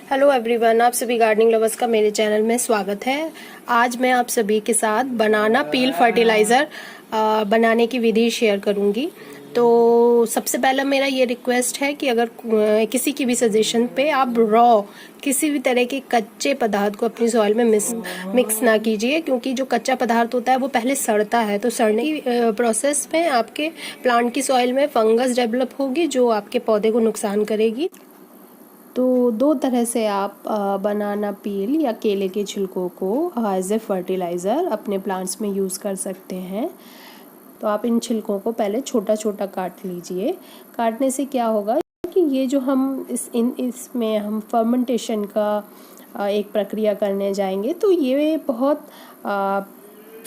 Hello everyone, आप सभी gardening lovers का मेरे चैनल में स्वागत है। आज मैं आप सभी के साथ बनाना पील फर्टिलाइज़र बनाने की विधि शेयर करूंगी। तो सबसे पहला मेरा ये रिक्वेस्ट है कि अगर किसी की भी सजेशन पे आप रॉ किसी भी तरह के कच्चे पदार्थ को अपनी सॉइल में मिक्स ना कीजिए, क्योंकि जो कच्चा पदार्थ होता है वो पहले सड़ता है। तो सड़ने की प्रोसेस में आपके प्लांट की सॉइल में फंगस डेवलप होगी जो आपके पौधे को नुकसान करेगी। तो दो तरह से आप बनाना पील या केले के छिलकों को एज ए फर्टिलाइज़र अपने प्लांट्स में यूज़ कर सकते हैं। तो आप इन छिलकों को पहले छोटा छोटा काट लीजिए। काटने से क्या होगा कि ये जो हम इसमें हम फर्मेंटेशन का एक प्रक्रिया करने जाएंगे तो ये बहुत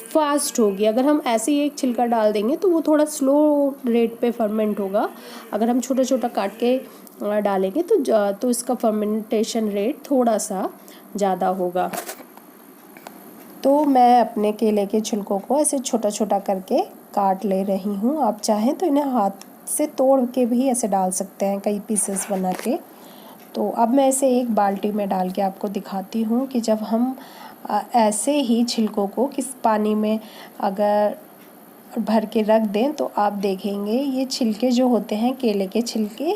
फास्ट होगी। अगर हम ऐसे ही एक छिलका डाल देंगे तो वो थोड़ा स्लो रेट पे फर्मेंट होगा। अगर हम छोटा छोटा काट के डालेंगे तो इसका फर्मेंटेशन रेट थोड़ा सा ज़्यादा होगा। तो मैं अपने केले के छिलकों को ऐसे छोटा छोटा करके काट ले रही हूँ। आप चाहें तो इन्हें हाथ से तोड़ के भी ऐसे डाल सकते हैं, कई पीसेस बना के। तो अब मैं इसे एक बाल्टी में डाल के आपको दिखाती हूँ कि जब हम ऐसे ही छिलकों को किस पानी में अगर भर के रख दें तो आप देखेंगे ये छिलके जो होते हैं, केले के छिलके,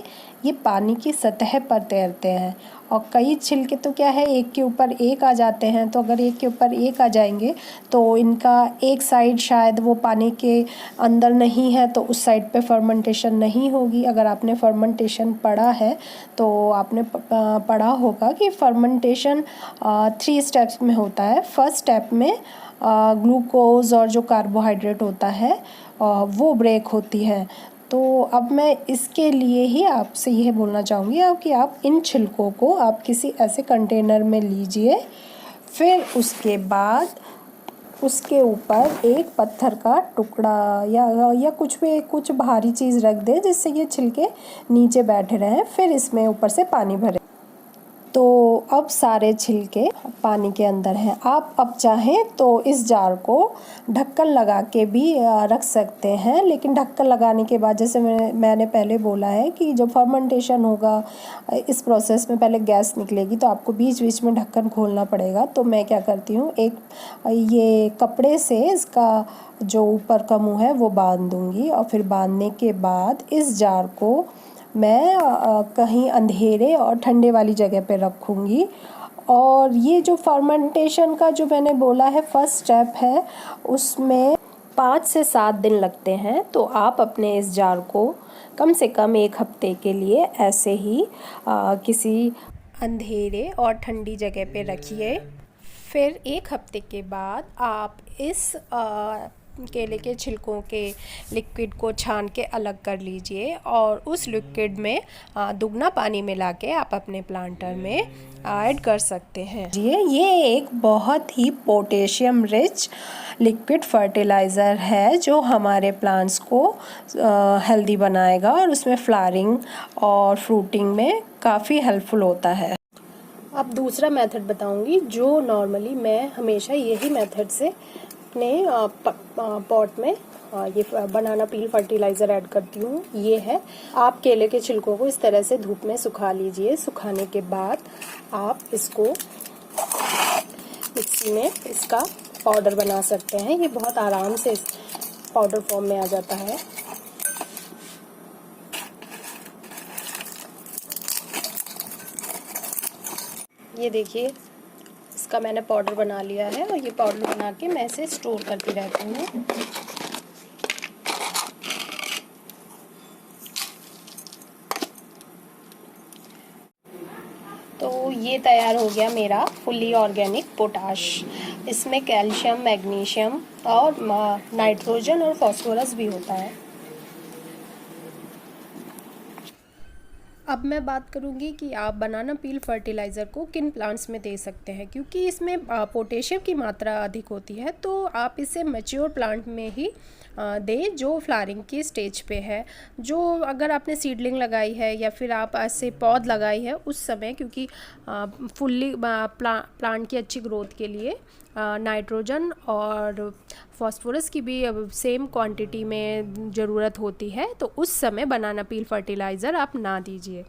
ये पानी की सतह पर तैरते हैं। और कई छिलके तो क्या है, एक के ऊपर एक आ जाते हैं। तो अगर एक के ऊपर एक आ जाएंगे तो इनका एक साइड शायद वो पानी के अंदर नहीं है तो उस साइड पे फर्मेंटेशन नहीं होगी। अगर आपने फर्मेंटेशन पढ़ा है तो आपने पढ़ा होगा कि फर्मेंटेशन 3 स्टेप्स में होता है। फर्स्ट स्टेप में ग्लूकोज और जो कार्बोहाइड्रेट होता है वो ब्रेक होती है। तो अब मैं इसके लिए ही आपसे यह बोलना चाहूँगी कि आप इन छिलकों को आप किसी ऐसे कंटेनर में लीजिए। फिर उसके बाद उसके ऊपर एक पत्थर का टुकड़ा या कुछ भारी चीज़ रख दें जिससे ये छिलके नीचे बैठे रहें। फिर इसमें ऊपर से पानी भरें। तो अब सारे छिलके पानी के अंदर हैं। आप अब चाहें तो इस जार को ढक्कन लगा के भी रख सकते हैं, लेकिन ढक्कन लगाने के बाद जैसे मैंने पहले बोला है कि जब फर्मेंटेशन होगा इस प्रोसेस में पहले गैस निकलेगी तो आपको बीच बीच में ढक्कन खोलना पड़ेगा। तो मैं क्या करती हूँ, ये कपड़े से इसका जो ऊपर का मुँह है वो बांध दूँगी। और फिर बांधने के बाद इस जार को मैं कहीं अंधेरे और ठंडे वाली जगह पे रखूँगी। और ये जो फर्मेंटेशन का जो मैंने बोला है फर्स्ट स्टेप है, उसमें 5 से 7 दिन लगते हैं। तो आप अपने इस जार को कम से कम 1 हफ्ते के लिए ऐसे ही किसी अंधेरे और ठंडी जगह पे रखिए। फिर 1 हफ्ते के बाद आप इस केले के छिलकों के लिक्विड को छान के अलग कर लीजिए और उस लिक्विड में दुगना पानी मिला के आप अपने प्लांटर में ऐड कर सकते हैं। ये एक बहुत ही पोटेशियम रिच लिक्विड फर्टिलाइज़र है जो हमारे प्लांट्स को हेल्दी बनाएगा और उसमें फ्लावरिंग और फ्रूटिंग में काफ़ी हेल्पफुल होता है। अब दूसरा मेथड बताऊंगी जो नॉर्मली मैं हमेशा यही मेथड से अपने पॉट में ये बनाना पील फर्टिलाइज़र ऐड करती हूँ। ये है, आप केले के छिलकों को इस तरह से धूप में सुखा लीजिए। सुखाने के बाद आप इसको मिक्सी में इसका पाउडर बना सकते हैं। ये बहुत आराम से इस पाउडर फॉर्म में आ जाता है। ये देखिए, इसका मैंने पाउडर बना लिया है और ये पाउडर बना के मैं इसे स्टोर करती रहती हूँ। तो ये तैयार हो गया मेरा फुल्ली ऑर्गेनिक पोटाश। इसमें कैल्शियम, मैग्नीशियम और नाइट्रोजन और फास्फोरस भी होता है। अब मैं बात करूंगी कि आप बनाना पील फर्टिलाइज़र को किन प्लांट्स में दे सकते हैं, क्योंकि इसमें पोटेशियम की मात्रा अधिक होती है। तो आप इसे मैच्योर प्लांट में ही दें जो फ्लावरिंग की स्टेज पे है। जो अगर आपने सीडलिंग लगाई है या फिर आप ऐसे पौध लगाई है उस समय, क्योंकि फुल्ली प्लांट की अच्छी ग्रोथ के लिए नाइट्रोजन और फास्फोरस की भी सेम क्वांटिटी में ज़रूरत होती है। तो उस समय बनाना पील फर्टिलाइज़र आप ना दीजिए।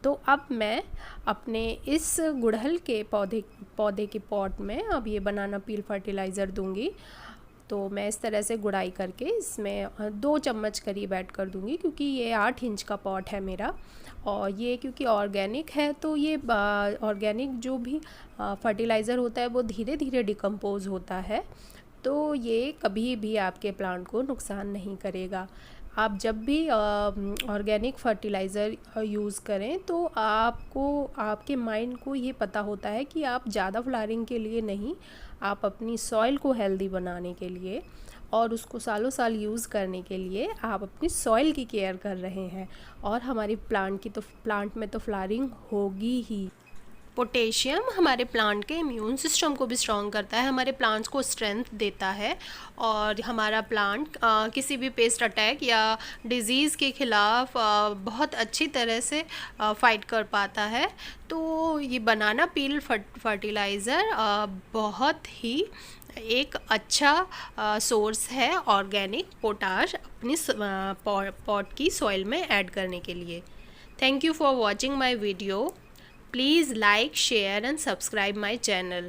तो अब मैं अपने इस गुड़हल के पौधे के पॉट में अब ये बनाना पील फर्टिलाइज़र दूंगी। तो मैं इस तरह से गुड़ाई करके इसमें 2 चम्मच करीब ऐड कर दूंगी, क्योंकि ये 8 इंच का पॉट है मेरा, और ये क्योंकि ऑर्गेनिक है तो ये ऑर्गेनिक जो भी फर्टिलाइज़र होता है वो धीरे धीरे डिकम्पोज़ होता है, तो ये कभी भी आपके प्लांट को नुकसान नहीं करेगा। आप जब भी ऑर्गेनिक फर्टिलाइज़र यूज़ करें तो आपको आपके माइंड को ये पता होता है कि आप ज़्यादा फ्लावरिंग के लिए नहीं, आप अपनी सॉइल को हेल्दी बनाने के लिए और उसको सालों साल यूज़ करने के लिए आप अपनी सॉइल की केयर कर रहे हैं। और हमारी प्लांट में तो फ्लावरिंग होगी ही। पोटेशियम हमारे प्लांट के इम्यून सिस्टम को भी स्ट्रॉन्ग करता है, हमारे प्लांट्स को स्ट्रेंथ देता है, और हमारा प्लांट किसी भी पेस्ट अटैक या डिज़ीज़ के ख़िलाफ़ बहुत अच्छी तरह से फाइट कर पाता है। तो ये बनाना पील फर्टिलाइज़र बहुत ही एक अच्छा सोर्स है ऑर्गेनिक पोटाश अपनी पॉट की सॉइल में ऐड करने के लिए। Thank you for watching my video. Please like, share and subscribe my channel.